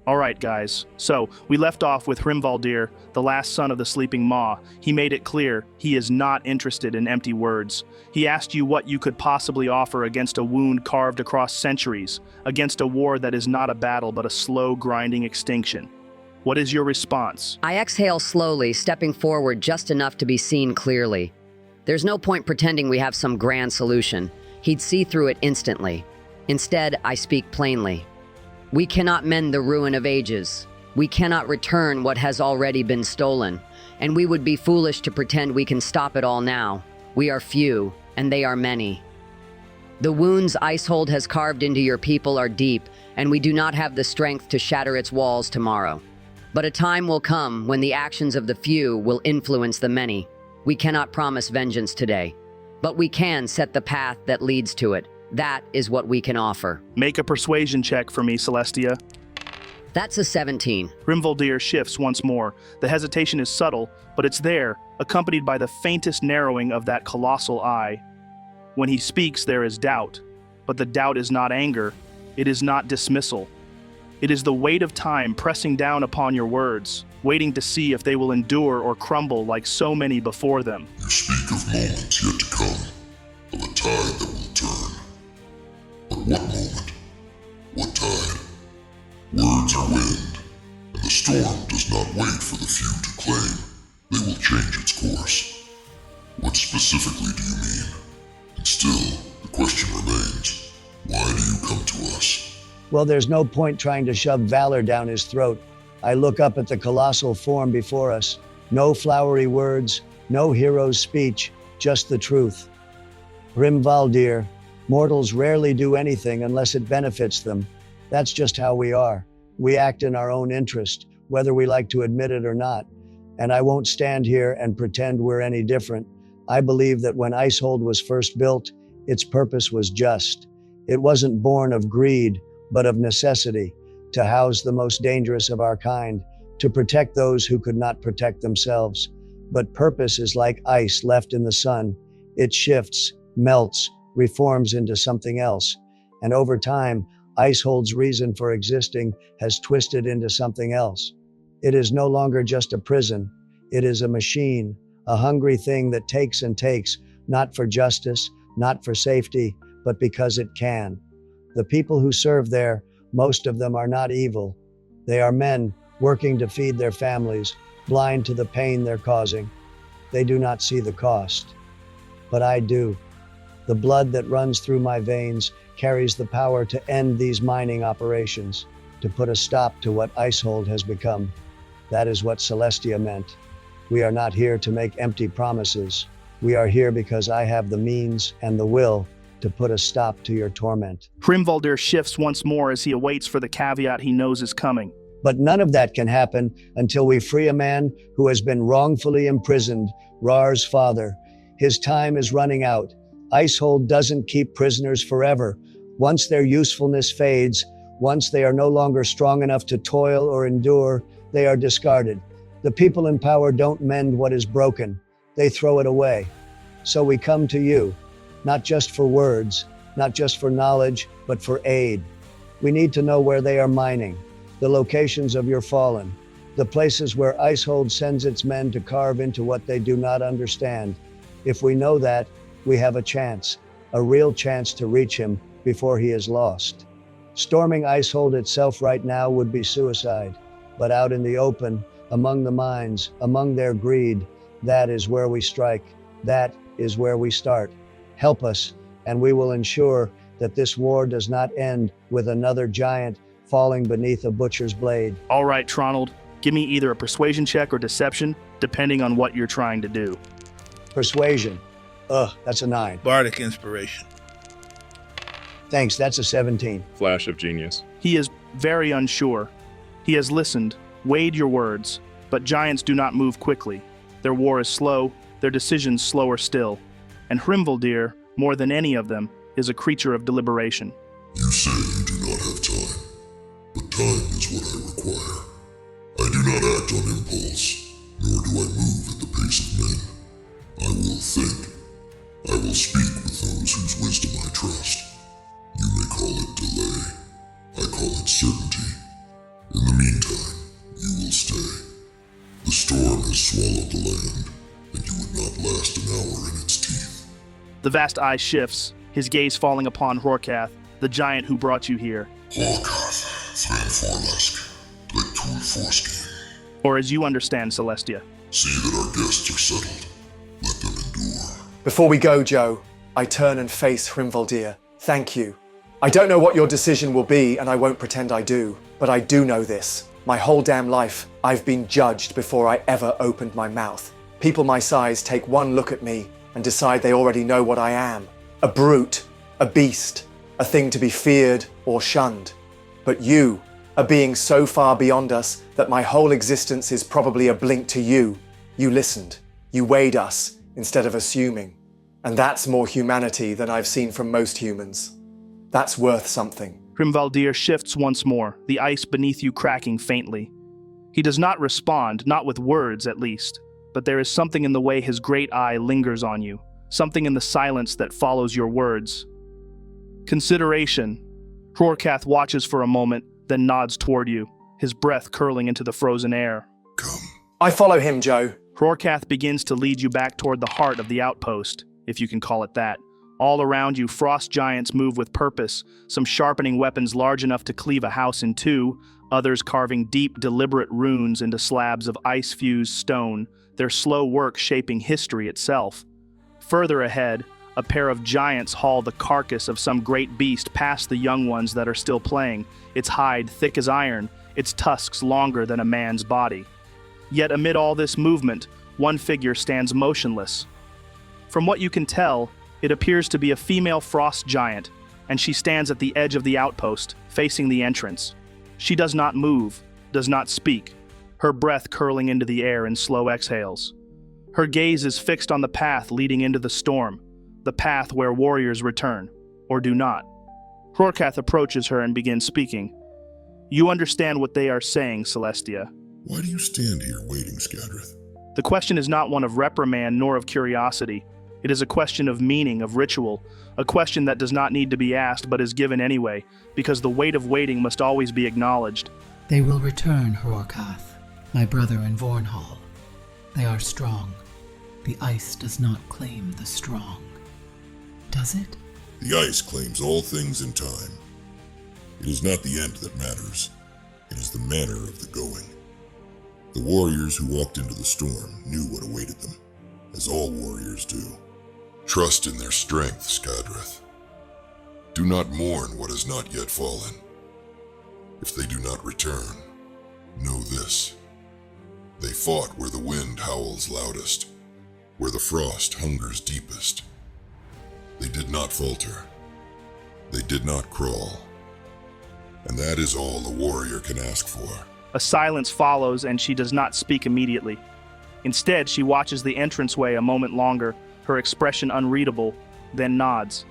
All right, guys. So, we left off with Hrimvaldir, the last son of the sleeping maw. He made it clear he is not interested in empty words. He asked you what you could possibly offer against a wound carved across centuries, against a war that is not a battle but a slow, grinding extinction. What is your response? I exhale slowly, stepping forward just enough to be seen clearly. There's no point pretending we have some grand solution. He'd see through it instantly. Instead, I speak plainly. We cannot mend the ruin of ages. We cannot return what has already been stolen. And we would be foolish to pretend we can stop it all now. We are few, and they are many. The wounds Icehold has carved into your people are deep, and we do not have the strength to shatter its walls tomorrow. But a time will come when the actions of the few will influence the many. We cannot promise vengeance today, but we can set the path that leads to it. That is what we can offer. Make a persuasion check for me, Celestia. That's a 17. Hrimvaldir shifts once more. The hesitation is subtle, but it's there, accompanied by the faintest narrowing of that colossal eye. When he speaks, there is doubt, but the doubt is not anger. It is not dismissal. It is the weight of time pressing down upon your words, waiting to see if they will endure or crumble like so many before them. You speak of moments yet to come, of a tide that will turn. But what moment? What tide? Words are wind, and the storm does not wait for the few to claim. They will change its course. What specifically do you mean? And still, the question remains, why do you come to us? Well, there's no point trying to shove valor down his throat. I look up at the colossal form before us. No flowery words, no hero's speech, just the truth. Hrimvaldir, mortals rarely do anything unless it benefits them. That's just how we are. We act in our own interest, whether we like to admit it or not. And I won't stand here and pretend we're any different. I believe that when Icehold was first built, its purpose was just. It wasn't born of greed, but of necessity, to house the most dangerous of our kind, to protect those who could not protect themselves. But purpose is like ice left in the sun. It shifts, melts, reforms into something else. And over time, Icehold's reason for existing has twisted into something else. It is no longer just a prison. It is a machine, a hungry thing that takes and takes, not for justice, not for safety, but because it can. The people who serve there, most of them are not evil. They are men working to feed their families, blind to the pain they're causing. They do not see the cost. But I do. The blood that runs through my veins carries the power to end these mining operations, to put a stop to what Icehold has become. That is what Celestia meant. We are not here to make empty promises. We are here because I have the means and the will to put a stop to your torment. Hrimvaldir shifts once more as he awaits for the caveat he knows is coming. But none of that can happen until we free a man who has been wrongfully imprisoned, Raarh's father. His time is running out. Icehold doesn't keep prisoners forever. Once their usefulness fades, once they are no longer strong enough to toil or endure, they are discarded. The people in power don't mend what is broken. They throw it away. So we come to you, not just for words, not just for knowledge, but for aid. We need to know where they are mining, the locations of your fallen, the places where Icehold sends its men to carve into what they do not understand. If we know that, we have a chance, a real chance to reach him before he is lost. Storming Icehold itself right now would be suicide, but out in the open, among the mines, among their greed, that is where we strike. That is where we start. Help us, and we will ensure that this war does not end with another giant falling beneath a butcher's blade. All right, Tronald, give me either a persuasion check or deception, depending on what you're trying to do. Persuasion. That's a 9. Bardic inspiration. Thanks, that's a 17. Flash of genius. He is very unsure. He has listened, weighed your words, but giants do not move quickly. Their war is slow, their decisions slower still. And Hrimvaldir, more than any of them, is a creature of deliberation. You say you do not have time, but time is what I require. I do not act on impulse, nor do I move at the pace of men. I will think. I will speak with those whose wisdom I trust. You may call it delay. I call it certainty. In the the land, and you would not last an hour in its teeth. The vast eye shifts, his gaze falling upon Rorcath, the giant who brought you here. Rorcath, Thran Forlask, Plight Tool Forskin. Or as you understand, Celestia. See that our guests are settled. Let them endure. Before we go, Joe, I turn and face Hrimvaldir. Thank you. I don't know what your decision will be, and I won't pretend I do, but I do know this. My whole damn life, I've been judged before I ever opened my mouth. People my size take one look at me and decide they already know what I am. A brute, a beast, a thing to be feared or shunned. But you, a being so far beyond us that my whole existence is probably a blink to you. You listened. You weighed us instead of assuming. And that's more humanity than I've seen from most humans. That's worth something. Hrimvaldir shifts once more, the ice beneath you cracking faintly. He does not respond, not with words at least, but there is something in the way his great eye lingers on you, something in the silence that follows your words. Consideration. Rorcath watches for a moment, then nods toward you, his breath curling into the frozen air. Come. I follow him, Joe. Rorcath begins to lead you back toward the heart of the outpost, if you can call it that. All around you, frost giants move with purpose, some sharpening weapons large enough to cleave a house in two, others carving deep, deliberate runes into slabs of ice-fused stone, their slow work shaping history itself. Further ahead, a pair of giants haul the carcass of some great beast past the young ones that are still playing, its hide thick as iron, its tusks longer than a man's body. Yet amid all this movement, one figure stands motionless. From what you can tell, it appears to be a female frost giant, and she stands at the edge of the outpost, facing the entrance. She does not move, does not speak, her breath curling into the air in slow exhales. Her gaze is fixed on the path leading into the storm, the path where warriors return, or do not. Rorcath approaches her and begins speaking. You understand what they are saying, Celestia. Why do you stand here waiting, Skadrith? The question is not one of reprimand nor of curiosity. It is a question of meaning, of ritual, a question that does not need to be asked but is given anyway, because the weight of waiting must always be acknowledged. They will return, Rorcath, my brother in Vornhall. They are strong. The ice does not claim the strong. Does it? The ice claims all things in time. It is not the end that matters. It is the manner of the going. The warriors who walked into the storm knew what awaited them, as all warriors do. Trust in their strength, Skadrith. Do not mourn what has not yet fallen. If they do not return, know this. They fought where the wind howls loudest, where the frost hungers deepest. They did not falter. They did not crawl. And that is all a warrior can ask for. A silence follows, and she does not speak immediately. Instead, she watches the entranceway a moment longer, her expression unreadable, then nods.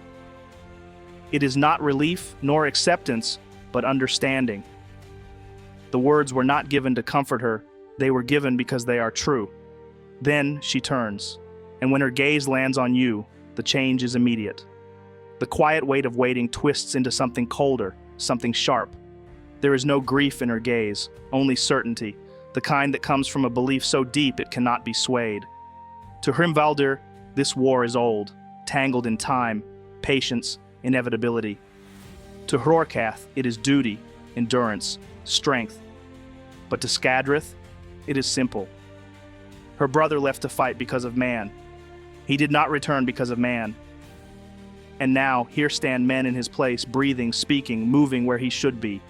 It is not relief nor acceptance, but understanding. The words were not given to comfort her, they were given because they are true. Then she turns, and when her gaze lands on you, the change is immediate. The quiet weight of waiting twists into something colder, something sharp. There is no grief in her gaze, only certainty, the kind that comes from a belief so deep it cannot be swayed. To Hrimvaldir, this war is old, tangled in time, patience, inevitability. To Rorcath, it is duty, endurance, strength. But to Skadrith, it is simple. Her brother left to fight because of man. He did not return because of man. And now, here stand men in his place, breathing, speaking, moving where he should be.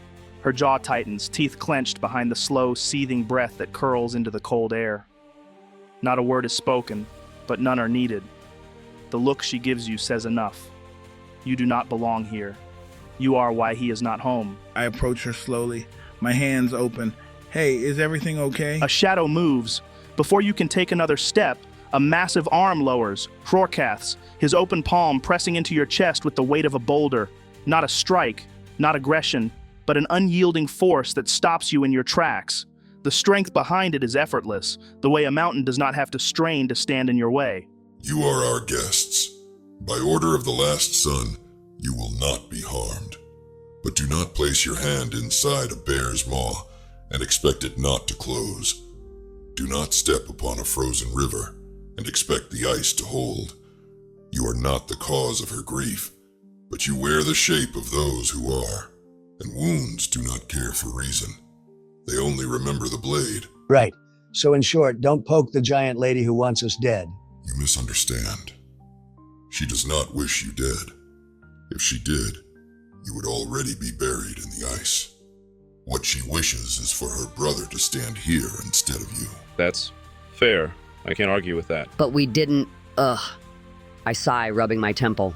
Her jaw tightens, teeth clenched behind the slow, seething breath that curls into the cold air. Not a word is spoken, but none are needed. The look she gives you says enough. You do not belong here. You are why he is not home. I approach her slowly, my hands open. Hey, is everything okay? A shadow moves. Before you can take another step, a massive arm lowers, Rorcath's, his open palm pressing into your chest with the weight of a boulder. Not a strike, not aggression, but an unyielding force that stops you in your tracks. The strength behind it is effortless, the way a mountain does not have to strain to stand in your way. You are our guests. By order of the last sun, you will not be harmed. But do not place your hand inside a bear's maw and expect it not to close. Do not step upon a frozen river and expect the ice to hold. You are not the cause of her grief, but you wear the shape of those who are, and wounds do not care for reason. They only remember the blade. Right. So in short, don't poke the giant lady who wants us dead. You misunderstand. She does not wish you dead. If she did, you would already be buried in the ice. What she wishes is for her brother to stand here instead of you. That's fair. I can't argue with that. But we didn't. I sigh, rubbing my temple.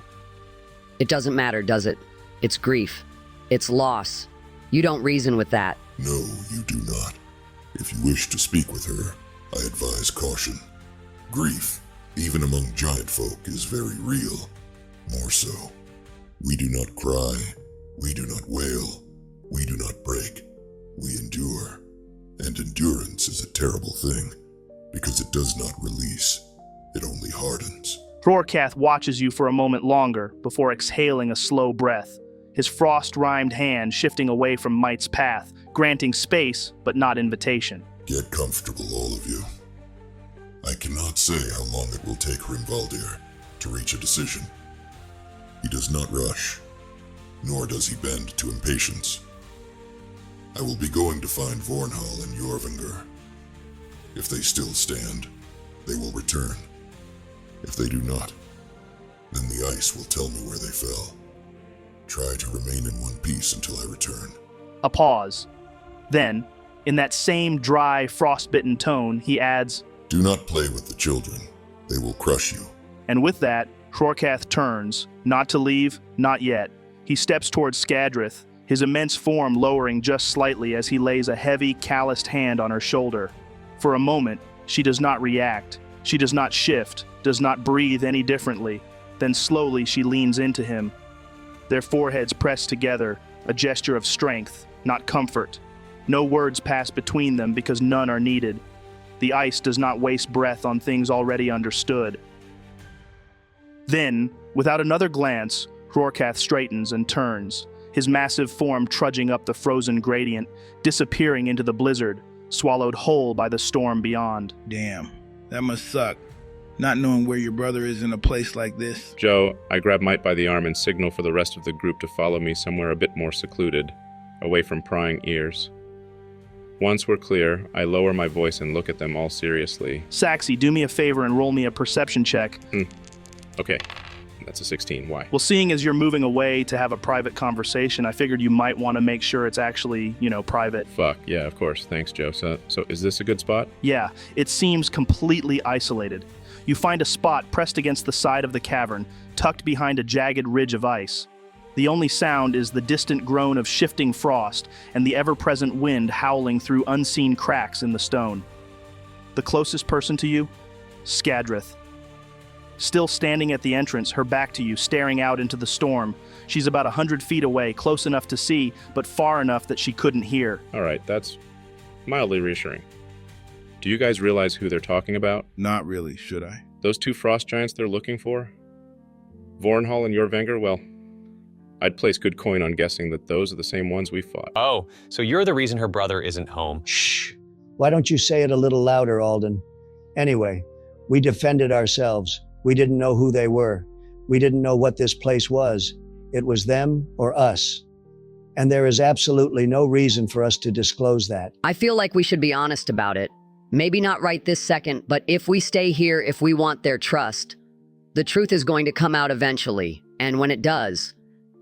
It doesn't matter, does it? It's grief. It's loss. You don't reason with that. No, you do not. If you wish to speak with her, I advise caution. Grief, even among giant folk, is very real. More so. We do not cry. We do not wail. We do not break. We endure. And endurance is a terrible thing, because it does not release. It only hardens. Roarcath watches you for a moment longer before exhaling a slow breath, his frost-rimed hand shifting away from Mite's path, granting space but not invitation. Get comfortable, all of you. I cannot say how long it will take Hrimvaldir to reach a decision. He does not rush, nor does he bend to impatience. I will be going to find Vornhall and Jorvungur. If they still stand, they will return. If they do not, then the ice will tell me where they fell. Try to remain in one piece until I return. A pause. Then, in that same dry, frostbitten tone, he adds, Do not play with the children. They will crush you. and with that, Roarcath turns, not to leave, not yet. He steps towards Skadrith, his immense form lowering just slightly as he lays a heavy, calloused hand on her shoulder. For a moment, she does not react. She does not shift, does not breathe any differently. Then slowly she leans into him. Their foreheads press together, a gesture of strength, not comfort. No words pass between them because none are needed. The ice does not waste breath on things already understood. Then, without another glance, Roarcath straightens and turns, his massive form trudging up the frozen gradient, disappearing into the blizzard, swallowed whole by the storm beyond. Damn, that must suck. Not knowing where your brother is in a place like this. Joe, I grab Mite by the arm and signal for the rest of the group to follow me somewhere a bit more secluded, away from prying ears. Once we're clear, I lower my voice and look at them all seriously. Saxy, do me a favor and roll me a perception check. Okay, that's a 16. Why? Well, seeing as you're moving away to have a private conversation, I figured you might want to make sure it's actually, private. Fuck, yeah, of course. Thanks, Joe. So is this a good spot? Yeah, it seems completely isolated. You find a spot pressed against the side of the cavern, tucked behind a jagged ridge of ice. The only sound is the distant groan of shifting frost and the ever-present wind howling through unseen cracks in the stone. The closest person to you? Skadrith. Still standing at the entrance, her back to you, staring out into the storm. She's about 100 feet away, close enough to see, but far enough that she couldn't hear. All right, that's mildly reassuring. Do you guys realize who they're talking about? Not really, should I? Those two frost giants they're looking for? Vornhall and Jorvungur? Well, I'd place good coin on guessing that those are the same ones we fought. Oh, so you're the reason her brother isn't home. Shh. Why don't you say it a little louder, Alden? Anyway, we defended ourselves. We didn't know who they were. We didn't know what this place was. It was them or us. And there is absolutely no reason for us to disclose that. I feel like we should be honest about it. Maybe not right this second, but if we stay here, if we want their trust, the truth is going to come out eventually. And when it does,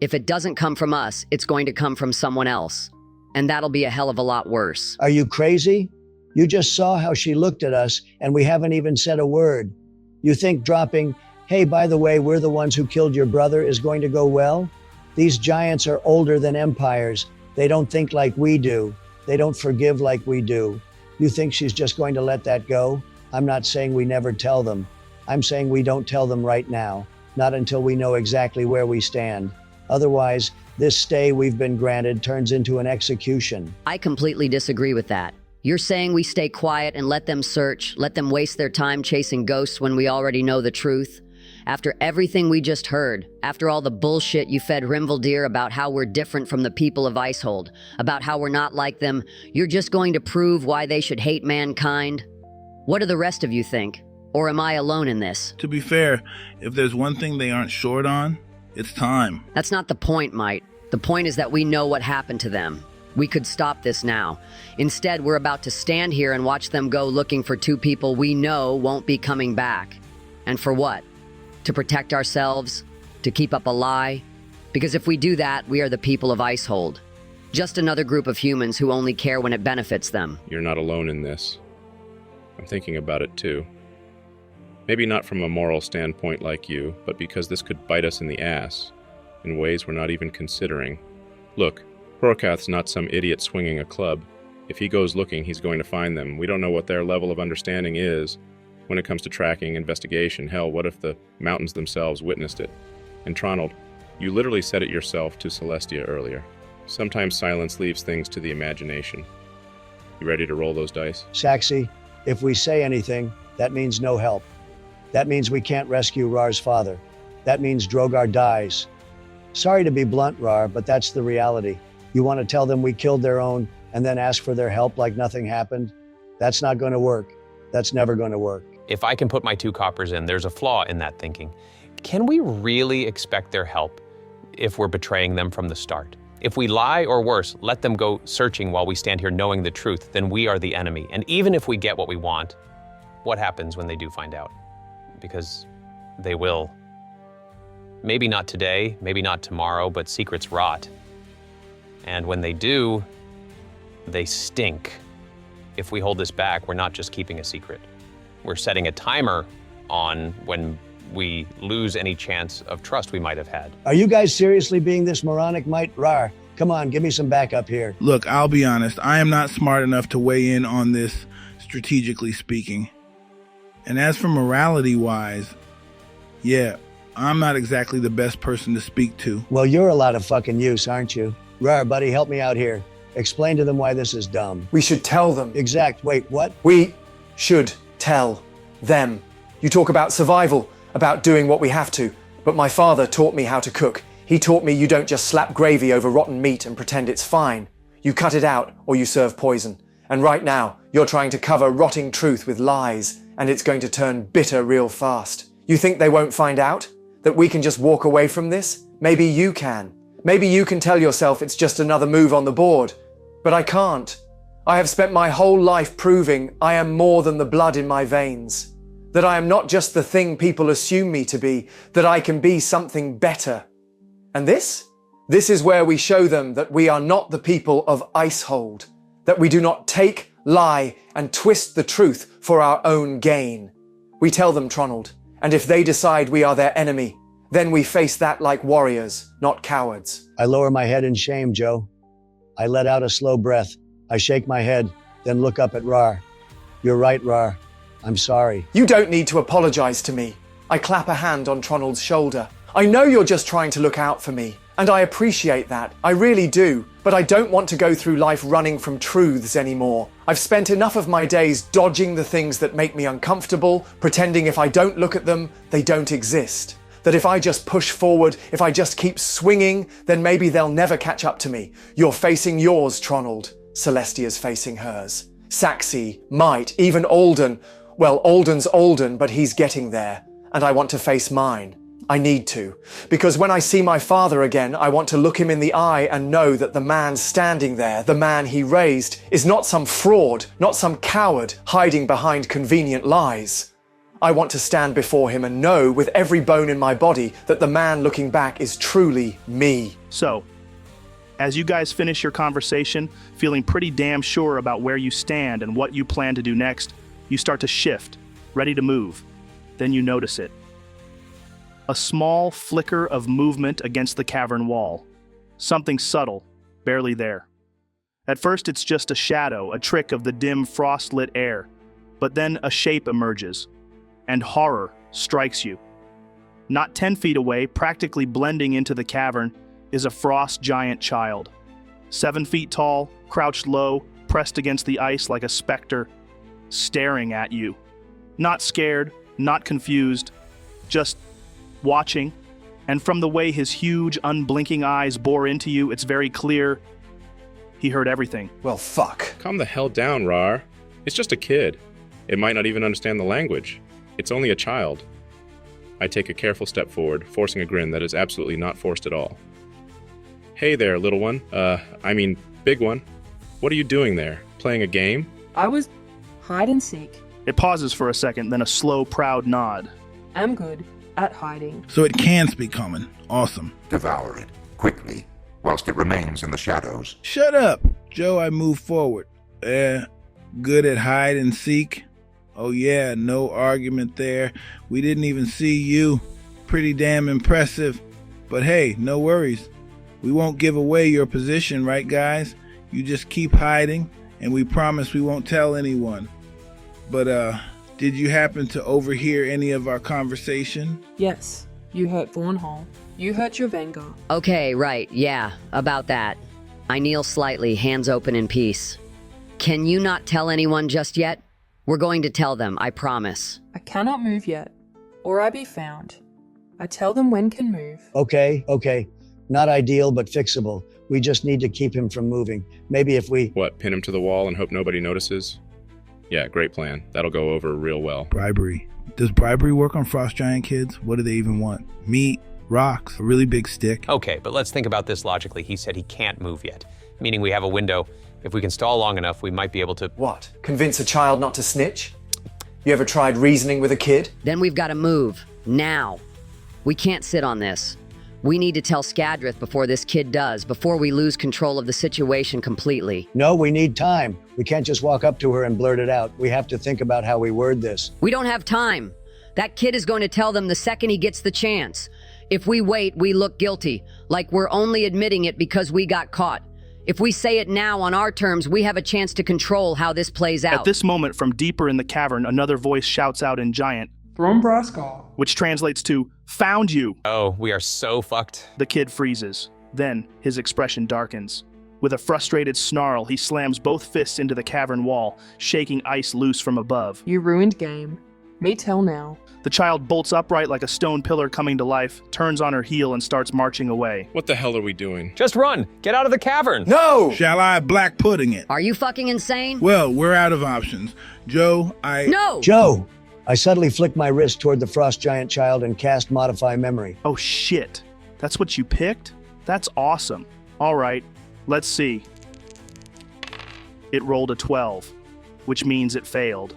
if it doesn't come from us, it's going to come from someone else. And that'll be a hell of a lot worse. Are you crazy? You just saw how she looked at us, and we haven't even said a word. You think dropping, hey, by the way, we're the ones who killed your brother, is going to go well? These giants are older than empires. They don't think like we do. They don't forgive like we do. You think she's just going to let that go? I'm not saying we never tell them. I'm saying we don't tell them right now, not until we know exactly where we stand. Otherwise, this stay we've been granted turns into an execution. I completely disagree with that. You're saying we stay quiet and let them search, let them waste their time chasing ghosts when we already know the truth? After everything we just heard, after all the bullshit you fed Hrimvaldir about how we're different from the people of Icehold, about how we're not like them, you're just going to prove why they should hate mankind? What do the rest of you think? Or am I alone in this? To be fair, if there's one thing they aren't short on, it's time. That's not the point, Mite. The point is that we know what happened to them. We could stop this now. Instead, we're about to stand here and watch them go looking for two people we know won't be coming back. And for what? To protect ourselves? To keep up a lie? Because if we do that, we are the people of Icehold. Just another group of humans who only care when it benefits them. You're not alone in this. I'm thinking about it too. Maybe not from a moral standpoint like you, but because this could bite us in the ass in ways we're not even considering. Look, Hrokath's not some idiot swinging a club. If he goes looking, he's going to find them. We don't know what their level of understanding is when it comes to tracking, investigation. Hell, what if the mountains themselves witnessed it? And Tronald, you literally said it yourself to Celestia earlier. Sometimes silence leaves things to the imagination. You ready to roll those dice? Saxy, if we say anything, that means no help. That means we can't rescue Raarh's father. That means Drogar dies. Sorry to be blunt, Raarh, but that's the reality. You want to tell them we killed their own and then ask for their help like nothing happened? That's not going to work. That's never going to work. If I can put my 2 coppers in, there's a flaw in that thinking. Can we really expect their help if we're betraying them from the start? If we lie, or worse, let them go searching while we stand here knowing the truth, then we are the enemy. And even if we get what we want, what happens when they do find out? Because they will. Maybe not today, maybe not tomorrow, but secrets rot. And when they do, they stink. If we hold this back, we're not just keeping a secret. We're setting a timer on when we lose any chance of trust we might have had. Are you guys seriously being this moronic, Mite? Raarh, come on, give me some backup here. Look, I'll be honest, I am not smart enough to weigh in on this, strategically speaking. And as for morality-wise, yeah, I'm not exactly the best person to speak to. Well, you're a lot of fucking use, aren't you? Raarh, buddy, help me out here. Explain to them why this is dumb. We should tell them. Wait, what? We should tell them. You talk about survival, about doing what we have to, but my father taught me how to cook. He taught me you don't just slap gravy over rotten meat and pretend it's fine. You cut it out or you serve poison. And right now, you're trying to cover rotting truth with lies, and it's going to turn bitter real fast. You think they won't find out? That we can just walk away from this? Maybe you can. Maybe you can tell yourself it's just another move on the board. But I can't. I have spent my whole life proving I am more than the blood in my veins. That I am not just the thing people assume me to be, that I can be something better. And this is where we show them that we are not the people of Icehold, that we do not take, lie, and twist the truth for our own gain. We tell them, Tronald, and if they decide we are their enemy, then we face that like warriors, not cowards. I lower my head in shame, Joe. I let out a slow breath. I shake my head, then look up at Raarh. You're right, Raarh. I'm sorry. You don't need to apologize to me. I clap a hand on Tronald's shoulder. I know you're just trying to look out for me, and I appreciate that. I really do. But I don't want to go through life running from truths anymore. I've spent enough of my days dodging the things that make me uncomfortable, pretending if I don't look at them, they don't exist. That if I just push forward, if I just keep swinging, then maybe they'll never catch up to me. You're facing yours, Tronald. Celestia's facing hers. Saxy, Mite, even Alden. Well, Alden's Alden, but he's getting there. And I want to face mine. I need to. Because when I see my father again, I want to look him in the eye and know that the man standing there, the man he raised, is not some fraud, not some coward hiding behind convenient lies. I want to stand before him and know with every bone in my body that the man looking back is truly me. So, as you guys finish your conversation, feeling pretty damn sure about where you stand and what you plan to do next, you start to shift, ready to move. Then you notice it. A small flicker of movement against the cavern wall. Something subtle, barely there. At first it's just a shadow, a trick of the dim frost-lit air. But then a shape emerges, and horror strikes you. Not 10 feet away, practically blending into the cavern, is a frost giant child. 7 feet tall, crouched low, pressed against the ice like a specter, staring at you. Not scared, not confused, just watching, and from the way his huge, unblinking eyes bore into you, it's very clear he heard everything. Well, fuck. Calm the hell down, Raarh. It's just a kid. It might not even understand the language. It's only a child. I take a careful step forward, forcing a grin that is absolutely not forced at all. Hey there, little one. Big one. What are you doing there? Playing a game? I was hide and seek. It pauses for a second, then a slow, proud nod. I'm good at hiding. So it can speak common. Awesome. Devour it, quickly, whilst it remains in the shadows. Shut up, Joe. I move forward. Good at hide and seek. Oh yeah, no argument there. We didn't even see you. Pretty damn impressive. But hey, no worries. We won't give away your position, right guys? You just keep hiding, and we promise we won't tell anyone. But did you happen to overhear any of our conversation? Yes, you hurt Vornhall. You hurt your Vanguard. Okay, right, yeah, about that. I kneel slightly, hands open in peace. Can you not tell anyone just yet? We're going to tell them, I promise. I cannot move yet, or I be found. I tell them when can move. Okay. Not ideal, but fixable. We just need to keep him from moving. Maybe if we... What, pin him to the wall and hope nobody notices? Yeah, great plan. That'll go over real well. Bribery. Does bribery work on frost giant kids? What do they even want? Meat? Rocks? A really big stick? Okay, but let's think about this logically. He said he can't move yet, meaning we have a window. If we can stall long enough, we might be able to... What? Convince a child not to snitch? You ever tried reasoning with a kid? Then we've got to move. Now. We can't sit on this. We need to tell Skadrith before this kid does, before we lose control of the situation completely. No, we need time. We can't just walk up to her and blurt it out. We have to think about how we word this. We don't have time. That kid is going to tell them the second he gets the chance. If we wait, we look guilty, like we're only admitting it because we got caught. If we say it now on our terms, we have a chance to control how this plays out. At this moment, from deeper in the cavern, another voice shouts out in Giant, Thronbraskar. which translates to, "Found you!" Oh, we are so fucked. The kid freezes. Then, his expression darkens. With a frustrated snarl, he slams both fists into the cavern wall, shaking ice loose from above. You ruined game. Me tell now. The child bolts upright like a stone pillar coming to life, turns on her heel and starts marching away. What the hell are we doing? Just run! Get out of the cavern! No! Shall I black pudding it? Are you fucking insane? Well, we're out of options. Joe, No! Joe! I suddenly flick my wrist toward the frost giant child and cast Modify Memory. Oh shit. That's what you picked? That's awesome. All right, let's see. It rolled a 12, which means it failed.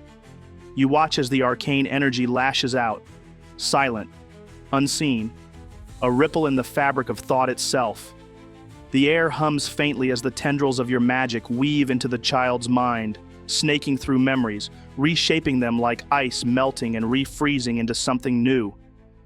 You watch as the arcane energy lashes out, silent, unseen, a ripple in the fabric of thought itself. The air hums faintly as the tendrils of your magic weave into the child's mind, snaking through memories, reshaping them like ice melting and refreezing into something new.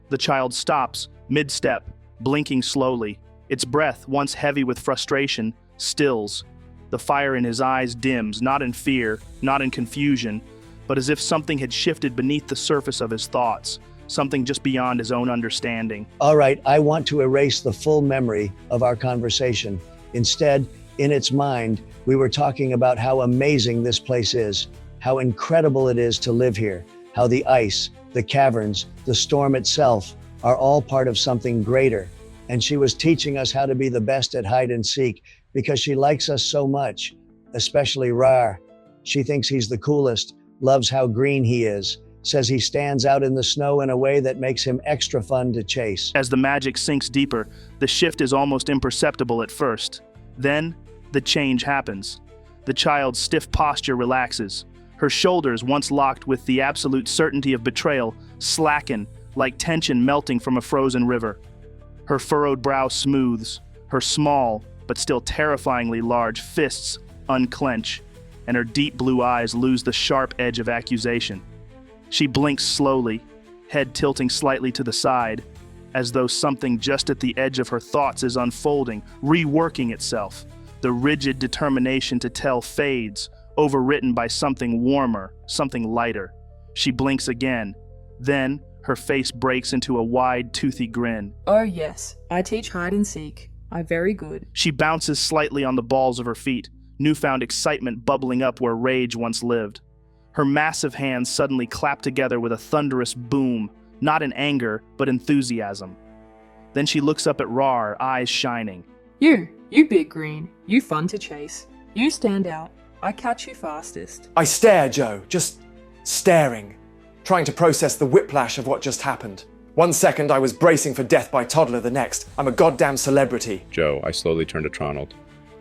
The child stops, mid-step, blinking slowly. Its breath, once heavy with frustration, stills. The fire in his eyes dims, not in fear, not in confusion, but as if something had shifted beneath the surface of his thoughts, something just beyond his own understanding. All right, I want to erase the full memory of our conversation. Instead, in its mind, we were talking about how amazing this place is, how incredible it is to live here, how the ice, the caverns, the storm itself are all part of something greater. And she was teaching us how to be the best at hide and seek because she likes us so much, especially Raarh. She thinks he's the coolest, loves how green he is, says he stands out in the snow in a way that makes him extra fun to chase. As the magic sinks deeper, the shift is almost imperceptible at first. Then, the change happens. The child's stiff posture relaxes. Her shoulders, once locked with the absolute certainty of betrayal, slacken like tension melting from a frozen river. Her furrowed brow smooths, her small, but still terrifyingly large fists unclench, and her deep blue eyes lose the sharp edge of accusation. She blinks slowly, head tilting slightly to the side, as though something just at the edge of her thoughts is unfolding, reworking itself. The rigid determination to tell fades, overwritten by something warmer, something lighter. She blinks again. Then, her face breaks into a wide, toothy grin. Oh yes, I teach hide and seek. I very good. She bounces slightly on the balls of her feet, newfound excitement bubbling up where rage once lived. Her massive hands suddenly clap together with a thunderous boom, not in anger, but enthusiasm. Then she looks up at Raarh, eyes shining. You big green. You fun to chase. You stand out. I catch you fastest. I stare, Joe. Just staring, trying to process the whiplash of what just happened. 1 second I was bracing for death by toddler, the next I'm a goddamn celebrity. Joe, I slowly turned to Tronald.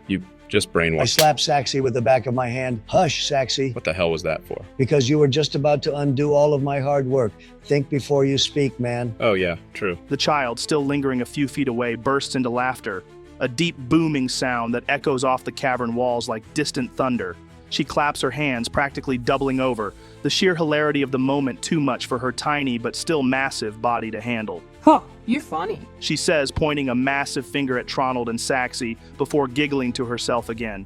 You just brainwashed. I slapped Saxy with the back of my hand. Hush, Saxy. What the hell was that for? Because you were just about to undo all of my hard work. Think before you speak, man. Oh yeah, true. The child, still lingering a few feet away, bursts into laughter, a deep booming sound that echoes off the cavern walls like distant thunder. She claps her hands, practically doubling over, the sheer hilarity of the moment too much for her tiny but still massive body to handle. Huh, you funny. She says, pointing a massive finger at Tronald and Saxy before giggling to herself again.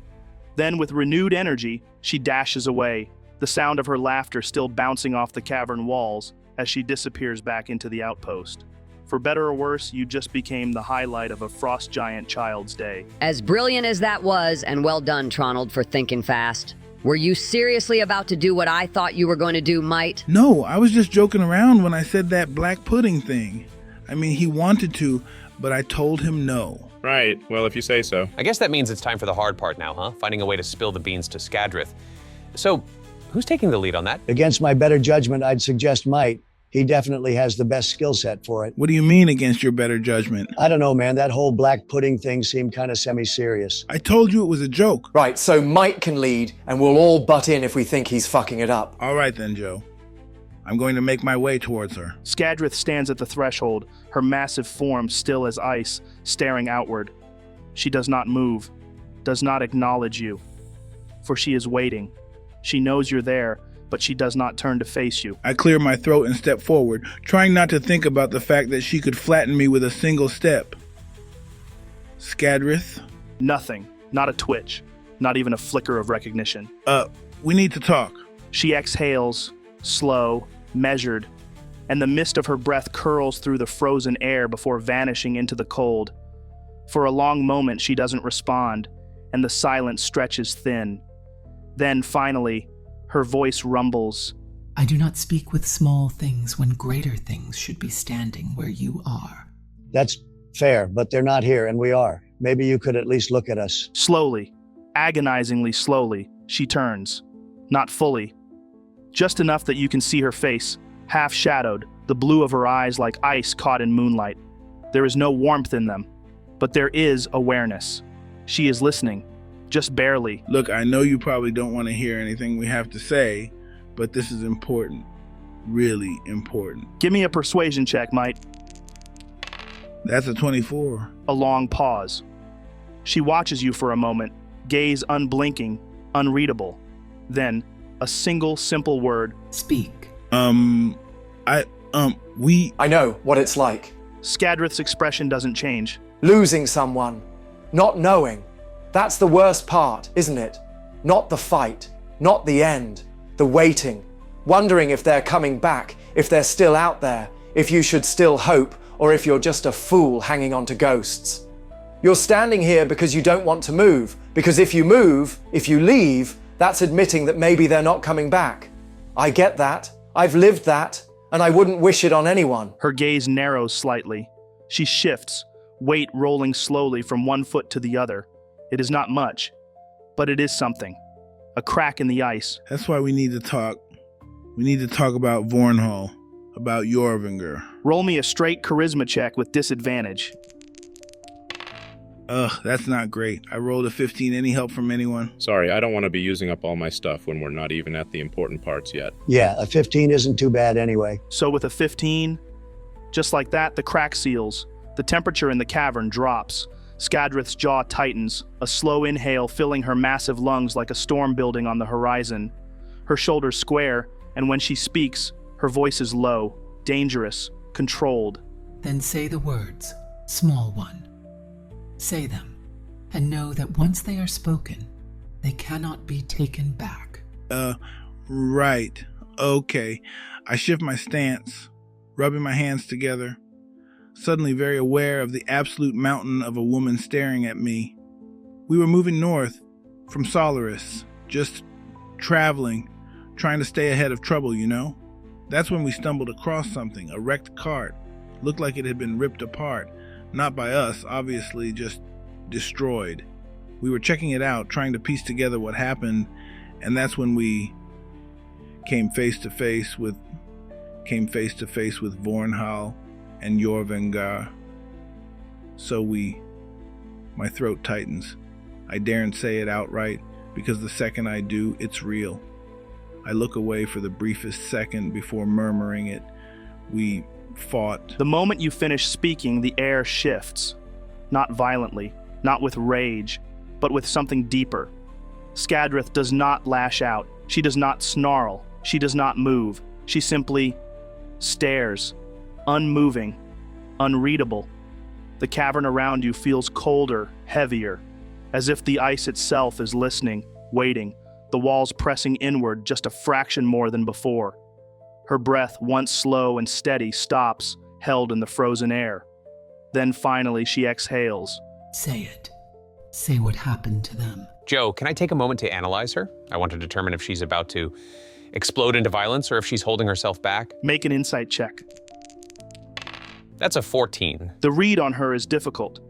Then, with renewed energy, she dashes away, the sound of her laughter still bouncing off the cavern walls as she disappears back into the outpost. For better or worse, you just became the highlight of a frost giant child's day. As brilliant as that was, and well done, Tronald, for thinking fast. Were you seriously about to do what I thought you were going to do, Mite? No, I was just joking around when I said that black pudding thing. I mean, he wanted to, but I told him no. Right, well, if you say so. I guess that means it's time for the hard part now, huh? Finding a way to spill the beans to Skadrith. So, who's taking the lead on that? Against my better judgment, I'd suggest Mite. He definitely has the best skill set for it. What do you mean against your better judgment? I don't know, man. That whole black pudding thing seemed kind of semi-serious. I told you it was a joke. Right, so Mike can lead, and we'll all butt in if we think he's fucking it up. All right then, Joe. I'm going to make my way towards her. Skadrith stands at the threshold, her massive form still as ice, staring outward. She does not move, does not acknowledge you, for she is waiting. She knows you're there, but she does not turn to face you. I clear my throat and step forward, trying not to think about the fact that she could flatten me with a single step. Skadrith? Nothing. Not a twitch. Not even a flicker of recognition. We need to talk. She exhales, slow, measured, and the mist of her breath curls through the frozen air before vanishing into the cold. For a long moment, she doesn't respond, and the silence stretches thin. Then, finally, her voice rumbles. I do not speak with small things when greater things should be standing where you are. That's fair, but they're not here, and we are. Maybe you could at least look at us. Slowly, agonizingly slowly, she turns. Not fully. Just enough that you can see her face, half-shadowed, the blue of her eyes like ice caught in moonlight. There is no warmth in them, but there is awareness. She is listening. Just barely. Look, I know you probably don't want to hear anything we have to say, but this is important. Really important. Give me a persuasion check, Mite. That's a 24. A long pause. She watches you for a moment, gaze unblinking, unreadable. Then, a single simple word. Speak. I know what it's like. Skadrith's expression doesn't change. Losing someone. Not knowing. That's the worst part, isn't it? Not the fight, not the end, the waiting, wondering if they're coming back, if they're still out there, if you should still hope, or if you're just a fool hanging on to ghosts. You're standing here because you don't want to move, because if you move, if you leave, that's admitting that maybe they're not coming back. I get that, I've lived that, and I wouldn't wish it on anyone. Her gaze narrows slightly. She shifts, weight rolling slowly from one foot to the other. It is not much, but it is something. A crack in the ice. That's why we need to talk. We need to talk about Vornhall, about Jorvinger. Roll me a straight charisma check with disadvantage. That's not great. I rolled a 15. Any help from anyone? Sorry, I don't want to be using up all my stuff when we're not even at the important parts yet. Yeah, a 15 isn't too bad anyway. So with a 15, just like that, the crack seals. The temperature in the cavern drops. Skadrith's jaw tightens, a slow inhale filling her massive lungs like a storm building on the horizon. Her shoulders square, and when she speaks, her voice is low, dangerous, controlled. Then say the words, small one. Say them, and know that once they are spoken, they cannot be taken back. Right. Okay. I shift my stance, rubbing my hands together. Suddenly very aware of the absolute mountain of a woman staring at me. We were moving north from Solaris, just traveling, trying to stay ahead of trouble, you know? That's when we stumbled across something, a wrecked cart. Looked like it had been ripped apart. Not by us, obviously, just destroyed. We were checking it out, trying to piece together what happened, and that's when we came face to face with Vornhal and Jorvengar. My throat tightens. I daren't say it outright, because the second I do, it's real. I look away for the briefest second before murmuring it. We fought. The moment you finish speaking, the air shifts. Not violently, not with rage, but with something deeper. Skadrith does not lash out. She does not snarl. She does not move. She simply stares, unmoving, unreadable. The cavern around you feels colder, heavier, as if the ice itself is listening, waiting, the walls pressing inward just a fraction more than before. Her breath, once slow and steady, stops, held in the frozen air. Then finally she exhales. Say it. Say what happened to them. Joe, can I take a moment to analyze her? I want to determine if she's about to explode into violence or if she's holding herself back. Make an insight check. That's a 14. The read on her is difficult.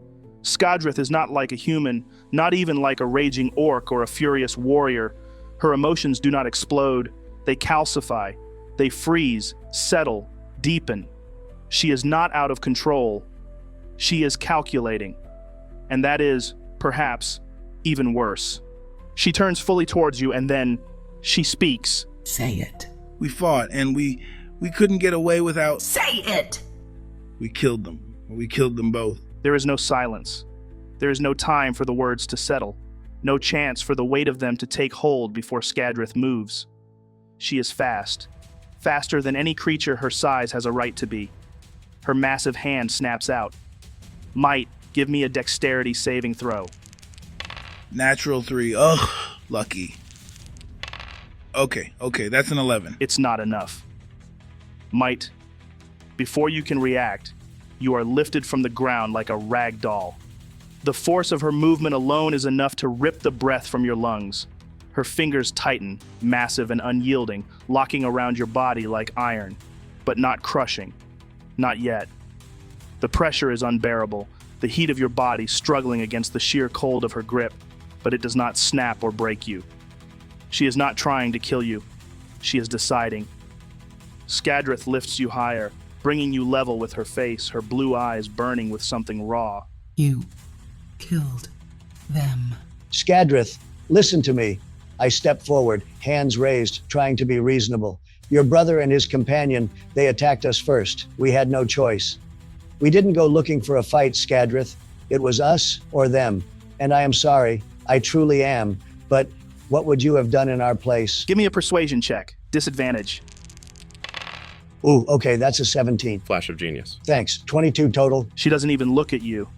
Skadrith is not like a human, not even like a raging orc or a furious warrior. Her emotions do not explode. They calcify. They freeze, settle, deepen. She is not out of control. She is calculating. And that is, perhaps, even worse. She turns fully towards you and then she speaks. Say it. We fought and we couldn't get away without... Say it! We killed them. We killed them both. There is no silence. There is no time for the words to settle. No chance for the weight of them to take hold before Skadrith moves. She is fast. Faster than any creature her size has a right to be. Her massive hand snaps out. Mite, give me a dexterity saving throw. Natural 3. Ugh, lucky. Okay, that's an 11. It's not enough. Mite, before you can react, you are lifted from the ground like a rag doll. The force of her movement alone is enough to rip the breath from your lungs. Her fingers tighten, massive and unyielding, locking around your body like iron, but not crushing. Not yet. The pressure is unbearable, the heat of your body struggling against the sheer cold of her grip, but it does not snap or break you. She is not trying to kill you. She is deciding. Skadrith lifts you higher, bringing you level with her face, her blue eyes burning with something raw. You killed them. Skadrith, listen to me. I step forward, hands raised, trying to be reasonable. Your brother and his companion, they attacked us first. We had no choice. We didn't go looking for a fight, Skadrith. It was us or them. And I am sorry. I truly am. But what would you have done in our place? Give me a persuasion check. Disadvantage. Ooh, okay, that's a 17. Flash of genius. Thanks. 22 total. She doesn't even look at you,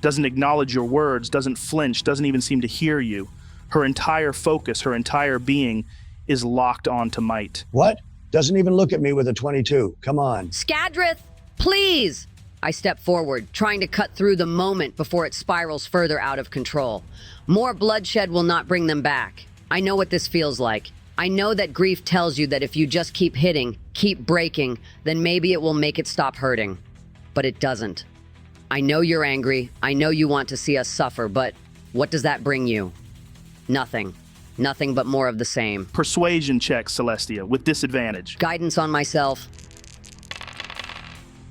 doesn't acknowledge your words, doesn't flinch, doesn't even seem to hear you. Her entire focus, her entire being is locked onto Mite. What? Doesn't even look at me with a 22. Come on. Skadrith, please! I step forward, trying to cut through the moment before it spirals further out of control. More bloodshed will not bring them back. I know what this feels like. I know that grief tells you that if you just keep hitting, keep breaking, then maybe it will make it stop hurting. But it doesn't. I know you're angry. I know you want to see us suffer, but what does that bring you? Nothing. Nothing but more of the same. Persuasion check, Celestia, with disadvantage. Guidance on myself.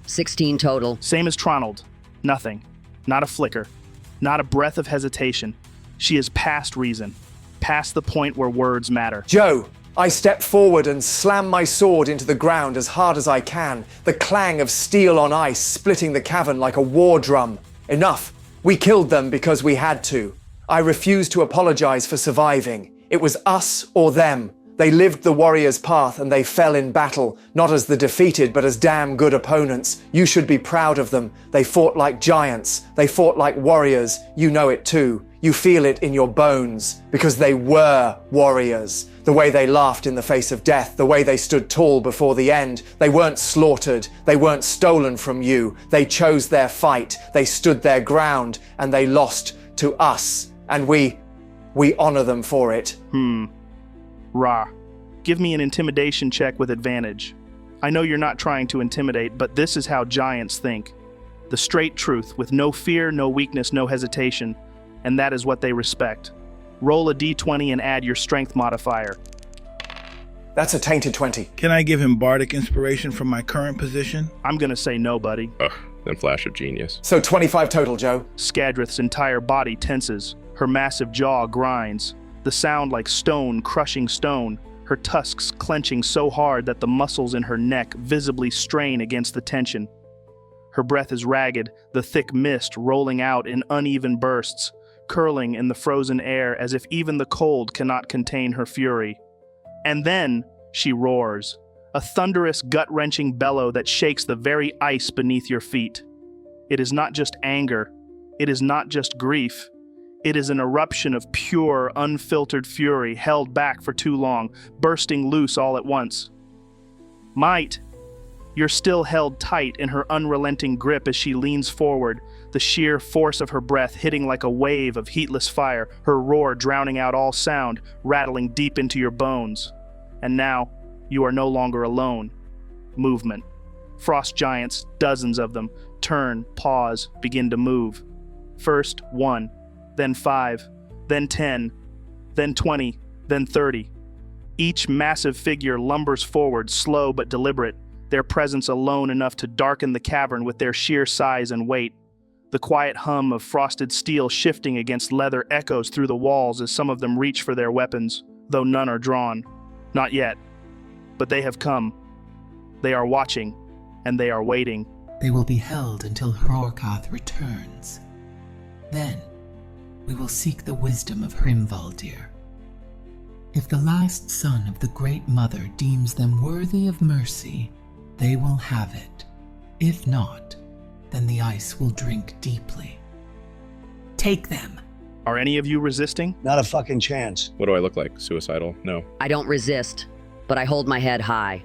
16 total. Same as Tronald. Nothing. Not a flicker. Not a breath of hesitation. She is past reason. Past the point where words matter. Joe, I step forward and slam my sword into the ground as hard as I can, the clang of steel on ice splitting the cavern like a war drum. Enough. We killed them because we had to. I refuse to apologize for surviving. It was us or them. They lived the warrior's path and they fell in battle, not as the defeated, but as damn good opponents. You should be proud of them. They fought like giants. They fought like warriors. You know it too. You feel it in your bones, because they were warriors. The way they laughed in the face of death, the way they stood tall before the end. They weren't slaughtered. They weren't stolen from you. They chose their fight. They stood their ground, and they lost to us. And we honor them for it. Raarh, give me an intimidation check with advantage. I know you're not trying to intimidate, but this is how giants think. The straight truth, with no fear, no weakness, no hesitation. And that is what they respect. Roll a d20 and add your strength modifier. That's a tainted 20. Can I give him bardic inspiration from my current position? I'm gonna say no, buddy. Ugh, then flash of genius. So 25 total, Joe. Skadrith's entire body tenses. Her massive jaw grinds. The sound like stone crushing stone. Her tusks clenching so hard that the muscles in her neck visibly strain against the tension. Her breath is ragged, the thick mist rolling out in uneven bursts, curling in the frozen air as if even the cold cannot contain her fury. And then she roars, a thunderous, gut-wrenching bellow that shakes the very ice beneath your feet. It is not just anger. It is not just grief. It is an eruption of pure, unfiltered fury held back for too long, bursting loose all at once. Mite, you're still held tight in her unrelenting grip as she leans forward, the sheer force of her breath hitting like a wave of heatless fire, her roar drowning out all sound, rattling deep into your bones. And now, you are no longer alone. Movement. Frost giants, dozens of them, turn, pause, begin to move. First 1, then 5, then 10, then 20, then 30. Each massive figure lumbers forward, slow but deliberate, their presence alone enough to darken the cavern with their sheer size and weight. The quiet hum of frosted steel shifting against leather echoes through the walls as some of them reach for their weapons, though none are drawn. Not yet. But they have come. They are watching, and they are waiting. They will be held until Hroarkath returns. Then, we will seek the wisdom of Hrimvaldir. If the last son of the Great Mother deems them worthy of mercy, they will have it. If not, then the ice will drink deeply. Take them! Are any of you resisting? Not a fucking chance. What do I look like? Suicidal? No. I don't resist, but I hold my head high,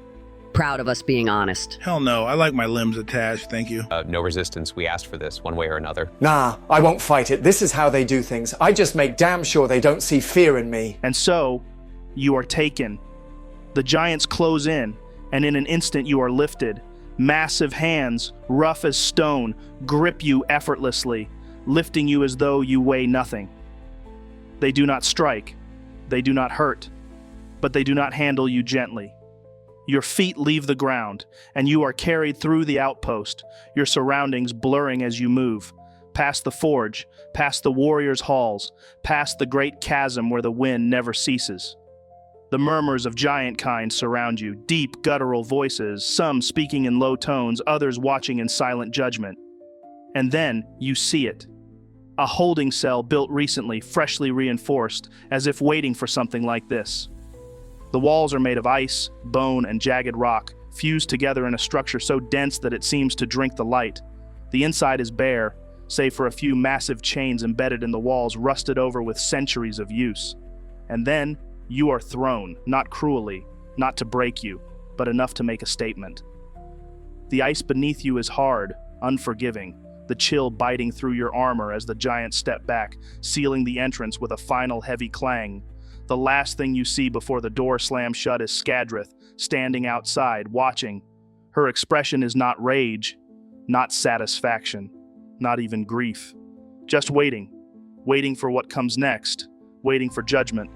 proud of us being honest. Hell no, I like my limbs attached, thank you. No resistance. We asked for this one way or another. Nah, I won't fight it. This is how they do things. I just make damn sure they don't see fear in me. And so, you are taken. The giants close in, and in an instant you are lifted. Massive hands, rough as stone, grip you effortlessly, lifting you as though you weigh nothing. They do not strike, they do not hurt, but they do not handle you gently. Your feet leave the ground, and you are carried through the outpost, your surroundings blurring as you move, past the forge, past the warriors' halls, past the great chasm where the wind never ceases. The murmurs of giant kind surround you, deep guttural voices, some speaking in low tones, others watching in silent judgment. And then you see it. A holding cell built recently, freshly reinforced, as if waiting for something like this. The walls are made of ice, bone, and jagged rock, fused together in a structure so dense that it seems to drink the light. The inside is bare, save for a few massive chains embedded in the walls, rusted over with centuries of use. And then you are thrown, not cruelly, not to break you, but enough to make a statement. The ice beneath you is hard, unforgiving, the chill biting through your armor as the giants step back, sealing the entrance with a final heavy clang. The last thing you see before the door slams shut is Skadrith, standing outside, watching. Her expression is not rage, not satisfaction, not even grief. Just waiting. Waiting for what comes next. Waiting for judgment.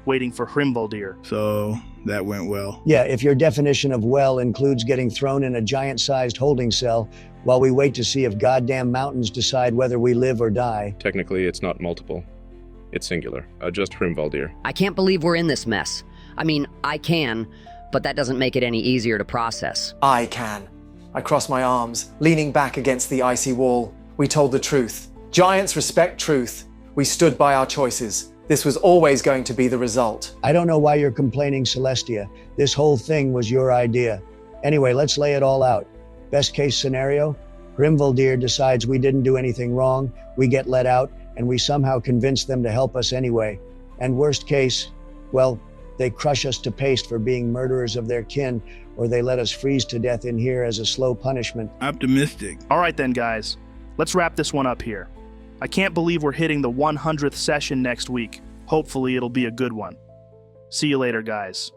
Waiting for Hrimvaldir. So, that went well. Yeah, if your definition of well includes getting thrown in a giant-sized holding cell while we wait to see if goddamn mountains decide whether we live or die. Technically, it's not multiple. It's singular. Just Hrimvaldir. I can't believe we're in this mess. I mean, I can, but that doesn't make it any easier to process. I can. I cross my arms, leaning back against the icy wall. We told the truth. Giants respect truth. We stood by our choices. This was always going to be the result. I don't know why you're complaining, Celestia. This whole thing was your idea. Anyway, let's lay it all out. Best case scenario, Hrimvaldir decides we didn't do anything wrong, we get let out, and we somehow convince them to help us anyway. And worst case, well, they crush us to paste for being murderers of their kin, or they let us freeze to death in here as a slow punishment. Optimistic. All right then, guys. Let's wrap this one up here. I can't believe we're hitting the 100th session next week. Hopefully it'll be a good one. See you later, guys.